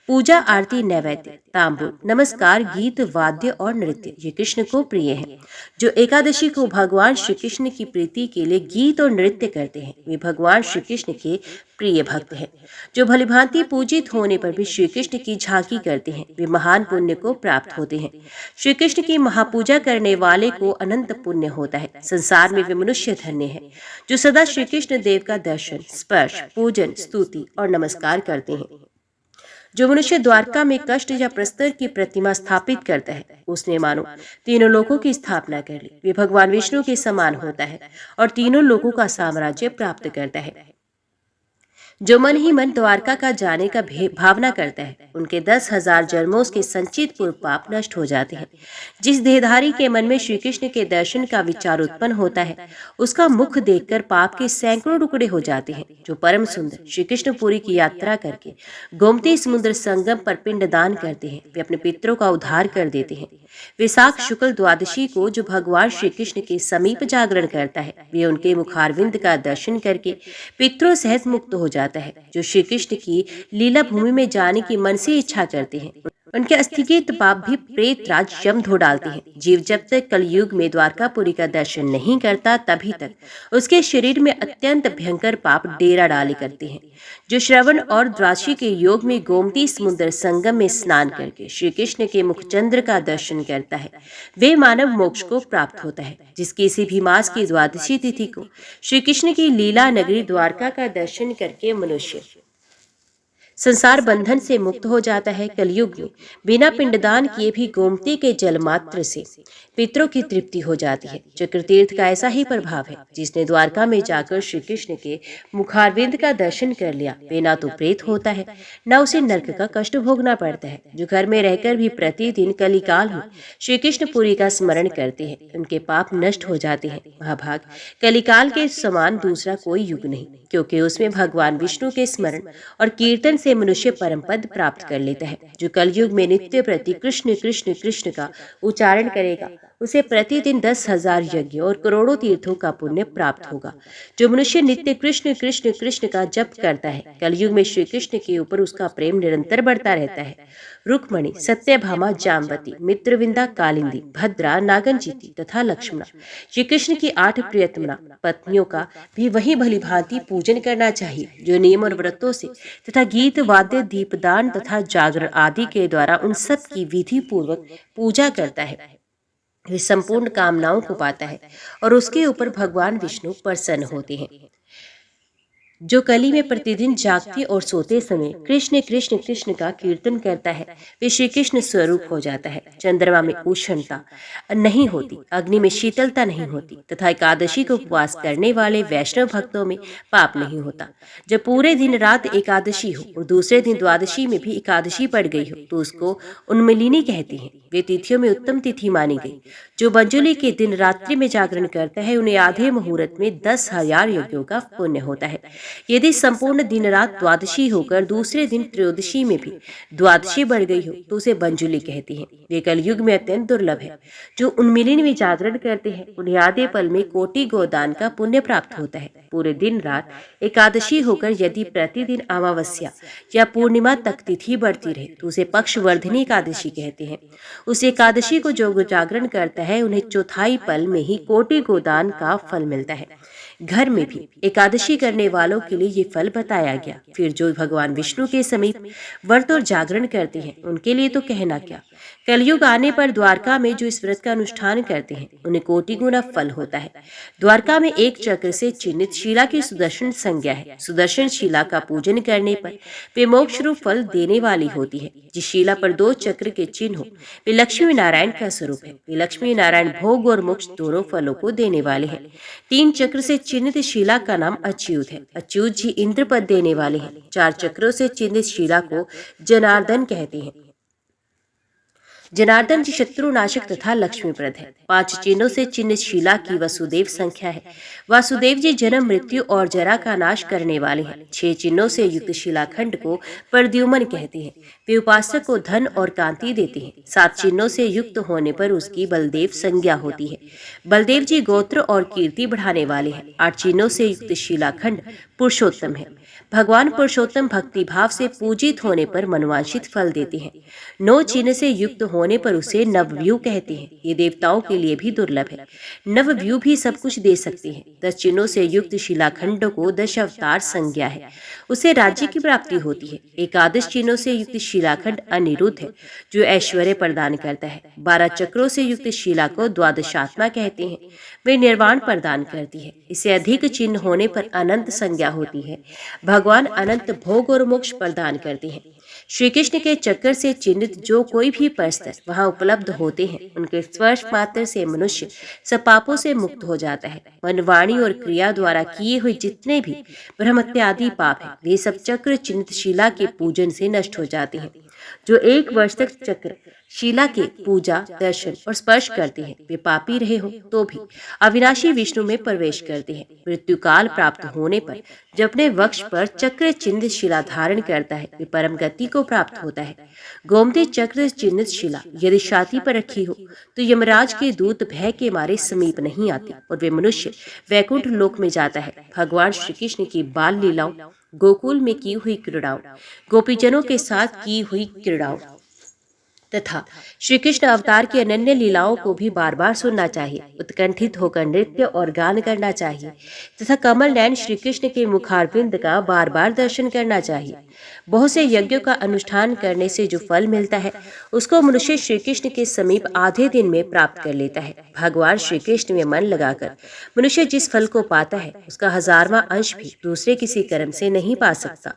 पूजा, आरती, नैवेद्य, तांबूल, नमस्कार, गीत, वाद्य और नृत्य ये कृष्ण को प्रिय है। जो एकादशी को भगवान श्री कृष्ण की प्रीति के लिए गीत और नृत्य करते हैं, वे भगवान श्री कृष्ण के प्रिय भक्त हैं। जो भलीभांति पूजित होने पर भी श्री कृष्ण की झांकी करते हैं, वे महान पुण्य को प्राप्त होते हैं। श्री कृष्ण की महापूजा करने वाले को अनंत पुण्य होता है। संसार में वे मनुष्य धन्य है जो सदा श्री कृष्ण देव का दर्शन, स्पर्श, पूजन, स्तुति और नमस्कार करते हैं। जो मनुष्य द्वारका में कष्ट या प्रस्तर की प्रतिमा स्थापित करता है, उसने मानो तीनों लोकों की स्थापना कर ली। वे भगवान विष्णु के समान होता है और तीनों लोकों का साम्राज्य प्राप्त करता है। जो मन ही मन द्वारका का जाने का भावना करता है, उनके 10,000 जन्मों के संचित पूर्व पाप नष्ट हो जाते हैं। जिस देहधारी के मन में श्री कृष्ण के दर्शन का विचार उत्पन्न होता है, उसका मुख देखकर पाप के सैकड़ों टुकड़े हो जाते हैं। जो परम सुंदर श्री कृष्णपुरी की यात्रा करके गोमती समुद्र संगम पर पिंडदान करते हैं, वे अपने पितरों का उद्धार कर देते हैं। विशाख शुक्ल द्वादशी को जो भगवान श्री कृष्ण के समीप जागरण करता है, वे उनके मुखारविंद का दर्शन करके पितरों सहित मुक्त हो जाता है। जो श्री कृष्ण की लीला भूमि में जाने की मन से इच्छा करते हैं, उनके अस्थिगत पाप भी प्रेत राज यम धो डालते हैं। जीव जब तक कलयुग में द्वारकापुरी का दर्शन नहीं करता, तभी तक उसके शरीर में अत्यंत भयंकर पाप डेरा डाले करते हैं। जो श्रवण और द्वादशी के योग में गोमती समुद्र संगम में स्नान करके श्री कृष्ण के मुखचंद्र का दर्शन करता है, वे मानव मोक्ष को प्राप्त होता है। जिस किसी भी मास की द्वादशी तिथि को श्री कृष्ण की लीला नगरी द्वारका का दर्शन करके मनुष्य संसार बंधन से मुक्त हो जाता है। कलयुग में बिना पिंडदान किए भी गोमती के जल मात्र से पितरों की तृप्ति हो जाती है। चक्रतीर्थ का ऐसा ही प्रभाव है। जिसने द्वारका में जाकर श्री कृष्ण के मुखारविंद का दर्शन कर लिया, वे ना तो प्रेत होता है, न उसे नरक का कष्ट भोगना पड़ता है। जो घर में रहकर भी प्रतिदिन कलिकाल में श्री कृष्णपुरी का स्मरण करते हैं, उनके पाप नष्ट हो जाते हैं। महाभाग, कलिकाल के समान दूसरा कोई युग नहीं, क्योंकि उसमें भगवान विष्णु के स्मरण और कीर्तन से मनुष्य परम पद प्राप्त कर लेता है। जो कलयुग में नित्य प्रति कृष्ण कृष्ण कृष्ण का उच्चारण करेगा, उसे प्रतिदिन 10,000 यज्ञ और करोड़ों तीर्थों का पुण्य प्राप्त होगा। जो मनुष्य नित्य कृष्ण कृष्ण कृष्ण का जप करता है, कलयुग में श्री कृष्ण के ऊपर उसका प्रेम निरंतर बढ़ता रहता है। रुक्मणी, सत्यभामा, जामवती, मित्रविंदा, कालिंदी, भद्रा, नागनजीती तथा लक्ष्मणा, श्री कृष्ण की 8 प्रियतमा पत्नियों का भी वही भली भांति पूजन करना चाहिए, जो नियम और व्रतों से तथा गीत, वाद्य, दीपदान तथा जागरण आदि के द्वारा उन सब की विधि पूर्वक पूजा करता है। वे संपूर्ण कामनाओं को पाता है और उसके ऊपर भगवान विष्णु प्रसन्न होते हैं। जो कली में प्रतिदिन जागते और सोते समय कृष्ण कृष्ण कृष्ण का कीर्तन करता है, वे श्री कृष्ण स्वरूप हो जाता है। चंद्रमा में उष्णता नहीं होती, अग्नि में शीतलता नहीं होती तथा एकादशी को उपवास करने वाले वैष्णव भक्तों में पाप नहीं होता। जब पूरे दिन रात एकादशी हो और दूसरे दिन द्वादशी में भी एकादशी पड़ गई हो, तो उसको उन्मिलिनी कहती हैं। वे तिथियों में उत्तम तिथि मानी गई। जो मंजुली के दिन रात्रि में जागरण करता है, उन्हें आधे मुहूर्त में 10,000 यज्ञों का पुण्य होता है। यदि संपूर्ण दिन रात द्वादशी होकर दूसरे दिन त्रयोदशी में भी द्वादशी बढ़ गई हो, तो उसे मंजुली कहती हैं। वे कलयुग में अत्यंत दुर्लभ है। जो उन्मिलिनी में जागरण करते हैं, उन्हें आधे पल में कोटि गोदान का पुण्य प्राप्त होता है। पूरे दिन रात एकादशी होकर यदि प्रतिदिन अमावस्या या पूर्णिमा तक तिथि बढ़ती रहे, तो उसे पक्षवर्धिनी एकादशी कहते हैं। उस एकादशी को जो जागरण करता है, उन्हें चौथाई पल में ही कोटि गोदान का फल मिलता है। घर में भी एकादशी करने वालों के लिए ये फल बताया गया। फिर जो भगवान विष्णु के समीप व्रत और जागरण करते हैं, उनके लिए तो कहना क्या। कलयुग आने पर द्वारका में जो इस व्रत का अनुष्ठान करते हैं, उन्हें कोटि गुना फल होता है। द्वारका में एक चक्र से चिन्हित शिला की सुदर्शन संज्ञा है। सुदर्शन शिला का पूजन करने पर वे मोक्ष रूप फल देने वाली होती है। जिस शिला पर 2 चक्र के चिन्ह हो, वे लक्ष्मी नारायण का स्वरूप है। वे लक्ष्मी नारायण भोग और मोक्ष दोनों फलों को देने वाले हैं। 3 चक्र से चिन्हित शिला का नाम अच्युत है। अच्युत जी इंद्र पद देने वाले हैं। 4 चक्रों से चिन्हित शिला को जनार्दन कहते हैं। जनार्दन जी शत्रुनाशक तथा लक्ष्मीप्रद है। 5 चिन्हों से चिन्ह शिला की वसुदेव संख्या है। वासुदेव जी जन्म मृत्यु और जरा का नाश करने वाले हैं। 6 चिन्हों से युक्त शिलाखंड को प्रद्युम्न कहते हैं। वे उपासक को धन और कांति देते हैं। 7 चिन्हों से युक्त होने पर उसकी बलदेव संज्ञा होती है। बलदेव जी गोत्र और कीर्ति बढ़ाने वाले हैं। 8 चिन्हों से युक्त शिलाखंड पुरुषोत्तम है। भगवान पुरुषोत्तम भक्ति भाव से पूजित होने पर मनवांछित फल देते हैं। 9 चिन्ह से युक्त होने पर उसे नवव्यूह कहते हैं। ये देवताओं के लिए भी दुर्लभ है। नवव्यूह भी सब कुछ दे सकते हैं। 10 चिन्हों से युक्त शिलाखंड को 10 अवतार संज्ञा है। उसे राज्य की प्राप्ति होती है। 11 चिन्हों से युक्त शिलाखंड अनिरुद्ध है, जो ऐश्वर्य प्रदान करता है। 12 चक्रों से युक्त शिला को द्वादशात्मा कहते हैं। वे निर्वाण प्रदान करती है। इसे अधिक चिन्ह होने पर अनंत संज्ञा होती है। भगवान अनंत भोग और मोक्ष प्रदान करते हैं। श्री कृष्ण के चक्र से चिन्हित जो कोई भी परस्तर वहां उपलब्ध होते हैं, उनके स्पर्श मात्र से मनुष्य सब पापों से मुक्त हो जाता है। मन, वाणी और क्रिया द्वारा किए हुए जितने भी ब्रह्मत्यादि पाप हैं, वे सब चक्र चिन्हित शिला के पूजन से नष्ट हो जाते हैं। जो 1 वर्ष तक चक्र शिला के पूजा, दर्शन और स्पर्श करते हैं, वे पापी रहे हो तो भी अविनाशी विष्णु में प्रवेश करते हैं। मृत्यु काल प्राप्त होने पर जब अपने वक्ष पर चक्र चिन्हित शिला धारण करता है, वे परम गति को प्राप्त होता है। गोमती चक्र चिन्हित शिला यदि छाती पर रखी हो तो यमराज के दूत भय के मारे समीप नहीं आते और वे मनुष्य वैकुंठ लोक में जाता है। भगवान श्री कृष्ण की बाल लीलाओं, गोकुल में की हुई क्रीड़ाओं, गोपीजनों के साथ की हुई क्रीड़ाओं तथा श्री कृष्ण अवतार की अनन्य लीलाओं को भी बार बार सुनना चाहिए। उत्कंठित होकर नृत्य और गान करना चाहिए तथा कमल नयन श्री कृष्ण के मुखारबिंद का बार बार दर्शन करना चाहिए। बहुत से यज्ञों का अनुष्ठान करने से जो फल मिलता है, उसको मनुष्य श्री कृष्ण के समीप आधे दिन में प्राप्त कर लेता है। भगवान श्री कृष्ण में मन लगाकर मनुष्य जिस फल को पाता है, उसका 1000वां अंश भी दूसरे किसी कर्म से नहीं पा सकता।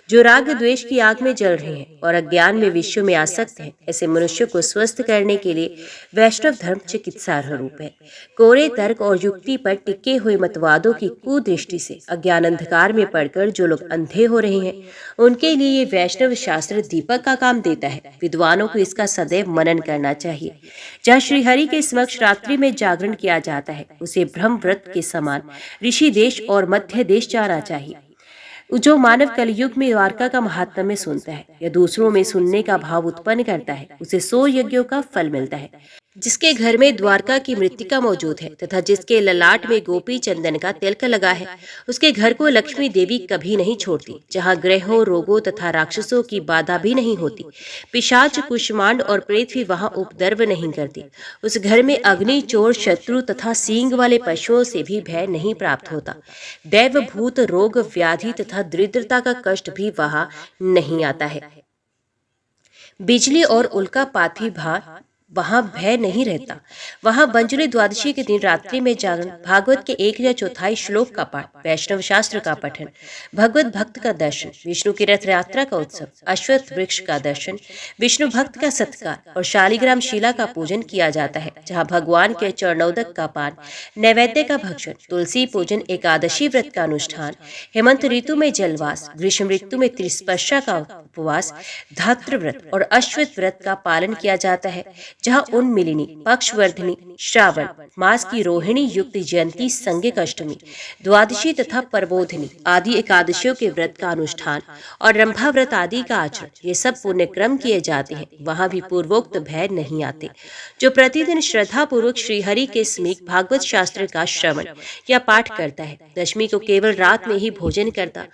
जो राग द्वेष की आग में जल रहे हैं और अज्ञान में विषयों में आसक्त हैं, ऐसे मनुष्य को स्वस्थ करने के लिए वैष्णव धर्म चिकित्सा रूप है। कोरे तर्क और युक्ति पर टिके हुए मतवादों की कुदृष्टि से अज्ञान अंधकार में पड़कर जो लोग अंधे हो रहे हैं, उनके लिए ये वैष्णव शास्त्र दीपक का काम देता है। विद्वानों को इसका सदैव मनन करना चाहिए। जहाँ श्रीहरि के समक्ष रात्रि में जागरण किया जाता है, उसे ब्रह्म व्रत के समान ऋषि देश और मध्य देश जाना चाहिए। जो मानव कलयुग में द्वारका का महात्म्य सुनता है या दूसरों में सुनने का भाव उत्पन्न करता है, उसे 100 यज्ञों का फल मिलता है। जिसके घर में द्वारका की मृत्तिका मौजूद है तथा जिसके ललाट में गोपी चंदन का तिलक लगा है, उसके घर को लक्ष्मी देवी कभी नहीं छोड़ती। जहाँ ग्रहों, रोगों तथा राक्षसों की बाधा भी नहीं होती, पिशाच, कुष्मांड और प्रेत भी वहाँ उपद्रव नहीं करती। उस घर में अग्नि, चोर, शत्रु तथा सींग वाले पशुओं से भी भय नहीं प्राप्त होता। दैव, भूत, रोग, व्याधि तथा दरिद्रता का कष्ट भी वहाँ नहीं आता है। बिजली और उल्कापात भी वहाँ भय नहीं रहता। वहाँ बंजुली द्वादशी के दिन रात्रि में जागरण, भागवत के 1/4 श्लोक का पाठ, वैष्णव शास्त्र का पठन, भगवत भक्त का दर्शन, विष्णु की रथ यात्रा का उत्सव, अश्वत्थ वृक्ष का दर्शन, विष्णु भक्त का सत्कार और शालिग्राम शिला का पूजन किया जाता है। जहाँ भगवान के चरणोदक का पान, नैवेद्य का भक्षण, तुलसी पूजन, एकादशी व्रत का अनुष्ठान, हेमंत ऋतु में जलवास, ग्रीष्म ऋतु में त्रिस्पर्शा का उपवास, धात्र व्रत और अश्वत्थ व्रत का पालन किया जाता है। जहाँ उन्मिलिनी, पक्षवर्धिनी, श्रावण मास की रोहिणी युक्त जयंती, संज्ञक अष्टमी, द्वादशी तथा प्रबोधिनी आदि एकादशियों के व्रत का अनुष्ठान और रंभा व्रत आदि का आचरण, ये सब पुण्य क्रम किए जाते हैं। वहाँ भी पूर्वोक्त भय नहीं आते। जो प्रतिदिन श्रद्धा पूर्वक श्रीहरि के समीप भागवत शास्त्र का श्रवण या पाठ करता है, दशमी को केवल रात में ही भोजन करता,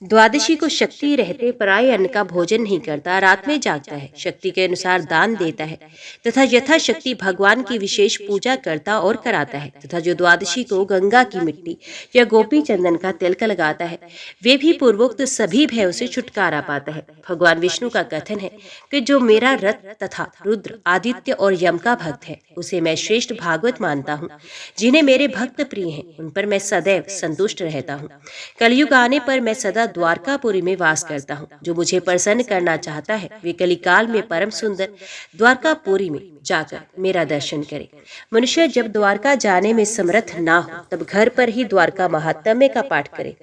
द्वादशी को शक्ति रहते पराये अन्न का भोजन नहीं करता, रात में जागता है, शक्ति के अनुसार दान देता है तथा यथाशक्ति भगवान की विशेष पूजा करता और कराता है, तथा जो द्वादशी को गंगा की मिट्टी या गोपी चंदन का तिलक लगाता है, वे भी पूर्वोक्त सभी भयों से छुटकारा पाता है। भगवान विष्णु का कथन है कि जो मेरा रथ तथा रुद्र, आदित्य और यम का भक्त है, उसे मैं श्रेष्ठ भागवत मानता हूँ। जिन्हें मेरे भक्त प्रिय हैं, उन पर मैं सदैव संतुष्ट रहता हूँ। कलयुग आने पर मैं सदा द्वारकापुरी में वास करता हूँ। जो मुझे प्रसन्न करना चाहता है वे कलिकाल में परम सुंदर द्वारकापुरी में जाकर मेरा दर्शन करे। मनुष्य जब द्वारका जाने में समर्थ ना हो तब घर पर ही द्वारका महात्म्य का पाठ करे,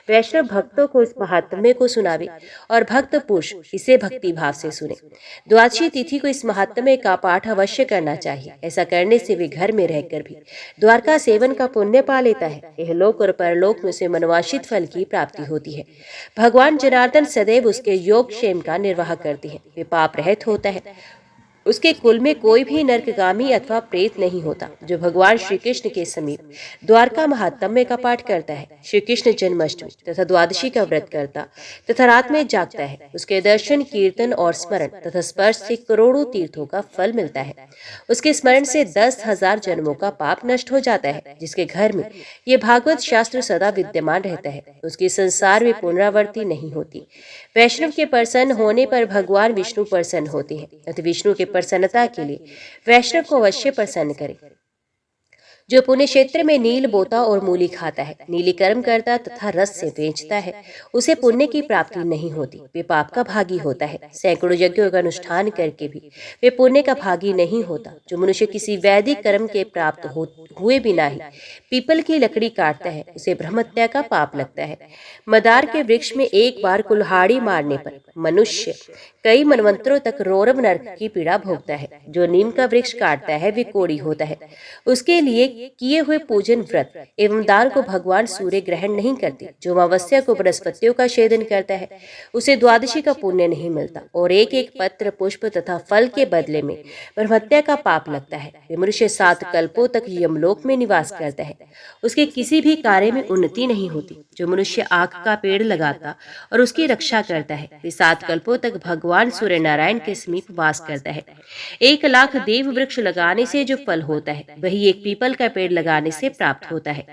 वैष्णव भक्तों को इस महात्म्य को सुनावे और भक्त पुरुष इसे भक्ति भाव से सुने। द्वादशी तिथि को इस महात्म्य का पाठ अवश्य करना चाहिए। ऐसा करने से वे घर में रहकर भी द्वारका सेवन का पुण्य पा लेता है। यह लोक और परलोक में उसे मनवांछित फल की प्राप्ति होती है। भगवान जनार्दन सदैव उसके योग क्षेम का निर्वाह करते हैं। वे पाप रहित होता है। उसके कुल में कोई भी नरकगामी अथवा प्रेत नहीं होता। जो भगवान श्री कृष्ण के समीप द्वारका महात्म्य का पाठ करता है, श्री कृष्ण जन्माष्टमी तथा द्वादशी का व्रत करता तथा रात में जागता है, उसके दर्शन, कीर्तन और स्मरण तथा स्पर्श से करोड़ों तीर्थों का फल मिलता है। उसके स्मरण से 10,000 जन्मों का पाप नष्ट हो जाता है। जिसके घर में ये भागवत शास्त्र सदा विद्यमान रहता है, उसके संसार में पुनरावृत्ति नहीं होती। वैष्णव के प्रसन्न होने पर भगवान विष्णु प्रसन्न होते हैं। अतः विष्णु के प्रसन्नता के लिए वैष्णव को अवश्य प्रसन्न करे। जो पुण्य क्षेत्र में नील बोता और मूली खाता है, नीली कर्म करता तथा रस से बेचता है, उसे पुण्य की प्राप्ति नहीं होती, वे पाप का भागी होता है। सैकड़ों यज्ञों का अनुष्ठान करके भी वे पुण्य का भागी नहीं होता। जो मनुष्य किसी वैदिक कर्म के प्राप्त हुए बिना ही पीपल की लकड़ी काटता है, उसे ब्रह्महत्या का पाप लगता है। मदार के वृक्ष में एक बार कुल्हाड़ी मारने पर मनुष्य कई मनवंतरों तक रोरव नरक की पीड़ा भोगता है। जो नीम का वृक्ष काटता है वे कोढ़ी होता है। उसके लिए किए हुए पूजन, व्रत एवं दान को भगवान सूर्य ग्रहण नहीं करते। जो अमावस्या को बृहस्पतियों का छेदन करता है उसे द्वादशी का पुण्य नहीं मिलता और एक एक पत्र, पुष्प तथा फल के बदले में ब्रह्महत्या का पाप लगता है। वे मनुष्य 7 कल्पों तक यमलोक में निवास करता है, उसके किसी भी कार्य में उन्नति नहीं होती। जो मनुष्य आग का पेड़ लगाता और उसकी रक्षा करता है वे 7 कल्पों तक भगवान सूर्य नारायण के समीप वास करता है। 1 लाख देव वृक्ष लगाने से जो फल होता है वही एक पीपल का पेड़ लगाने से प्राप्त होता है।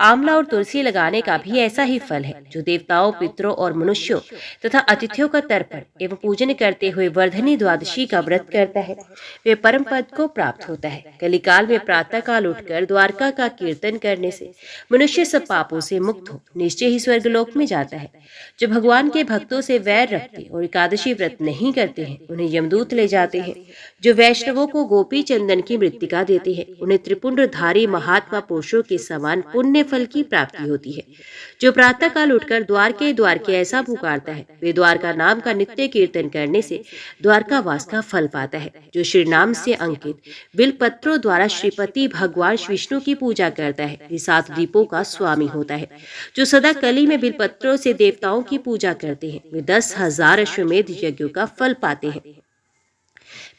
आंवला और तुलसी लगाने का भी ऐसा ही फल है। जो देवताओं, पितरों और मनुष्यों तथा अतिथियों का तर्पण एवं पूजन करते हुए वर्धनी द्वादशी का व्रत करता है वे परम पद को प्राप्त होता है। कलिकाल में प्रातः काल उठकर द्वारका का कीर्तन करने से मनुष्य सब पापों से मुक्त हो निश्चय ही स्वर्गलोक में जाता है। जो भगवान के भक्तों से वैर रखते और एकादशी व्रत नहीं करते हैं उन्हें यमदूत ले जाते हैं। जो वैष्णवों को गोपी चंदन की मृत्तिका देते हैं उन्हें त्रिपुंडधारी महात्मा पुरुषों के समान पुण्य फल की प्राप्ति होती है। जो प्रातः काल उठकर द्वारके द्वारके ऐसा पुकारता है वे द्वारका नाम का नित्य कीर्तन करने से द्वारका वास का फल पाता है। जो श्री नाम से अंकित बिलपत्रों द्वारा श्रीपति भगवान विष्णु की पूजा करता है वे 7 दीपों का स्वामी होता है। जो सदा कली में बिलपत्रों से देवताओं की पूजा करते हैं वे 10,000 अश्वमेध यज्ञों का फल पाते हैं।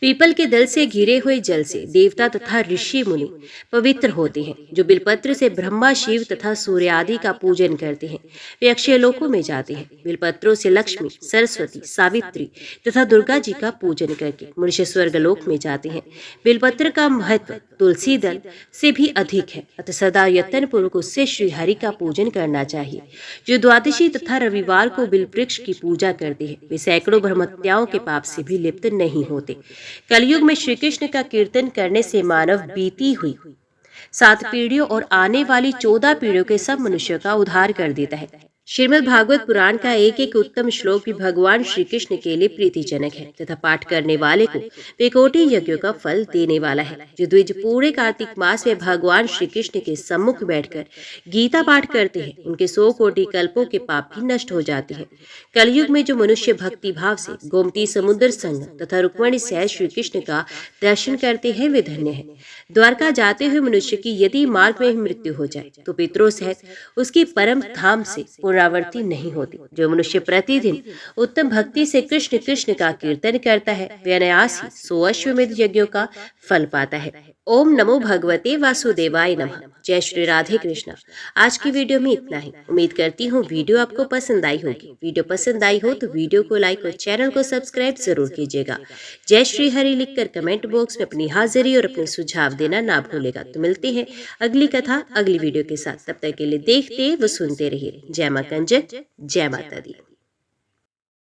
पीपल के दल से घिरे हुए जल से देवता तथा ऋषि मुनि पवित्र होते हैं। जो बिलपत्र से ब्रह्मा, शिव तथा सूर्य आदि का पूजन करते हैं वे अक्षय लोकों में जाते हैं। बिलपत्रों से लक्ष्मी, सरस्वती, सावित्री तथा दुर्गा जी का पूजन करके मनुष्य स्वर्गलोक में जाते हैं। बिलपत्र का महत्व तुलसी दल से भी अधिक है, अतः सदा यत्न पूर्वक उससे श्रीहरि का पूजन करना चाहिए। जो द्वादशी तथा रविवार को बिलवृक्ष की पूजा करते हैं वे सैकड़ों ब्रह्महत्याओं के पाप से भी लिप्त नहीं होते। कलयुग में श्री कृष्ण का कीर्तन करने से मानव बीती हुई 7 पीढ़ियों और आने वाली 14 पीढ़ियों के सब मनुष्यों का उद्धार कर देता है। श्रीमद् भागवत पुराण का एक एक उत्तम श्लोक भी भगवान श्री कृष्ण के लिए प्रीतिजनक है तथा पाठ करने वाले को वे कोटि यज्ञों का फल देने वाला है। जो द्विज पूरे कार्तिक मास में भगवान श्री कृष्ण के सम्मुख बैठकर गीता पाठ करते हैं उनके 100 कोटि कल्पों के पाप भी नष्ट हो जाते हैं। कलयुग में जो मनुष्य भक्ति भाव से गोमती समुद्र संग तथा रुक्मणी सहित श्री कृष्ण का दर्शन करते हैं वे धन्य है। द्वारका जाते हुए मनुष्य की यदि मार्ग में मृत्यु हो जाए तो पितरों सहित उसकी परम धाम से पुनरावृत्ति नहीं होती। जो मनुष्य प्रतिदिन उत्तम भक्ति से कृष्ण कृष्ण का कीर्तन करता है वे अनायास ही 100 अश्वमेध यज्ञों का फल पाता है। ओम नमो भगवते वासुदेवाय नमः। जय श्री राधे कृष्णा। आज की वीडियो में इतना ही। उम्मीद करती हूँ वीडियो आपको पसंद आई होगी। वीडियो पसंद आई हो तो वीडियो को लाइक और चैनल को सब्सक्राइब जरूर कीजिएगा। जय श्री हरि लिखकर कमेंट बॉक्स में अपनी हाजिरी और अपने सुझाव देना ना भूलेगा। तो मिलते हैं अगली कथा अगली वीडियो के साथ। तब तक के लिए देखते व सुनते रहिए। जय मां कंजक, जय माता दी।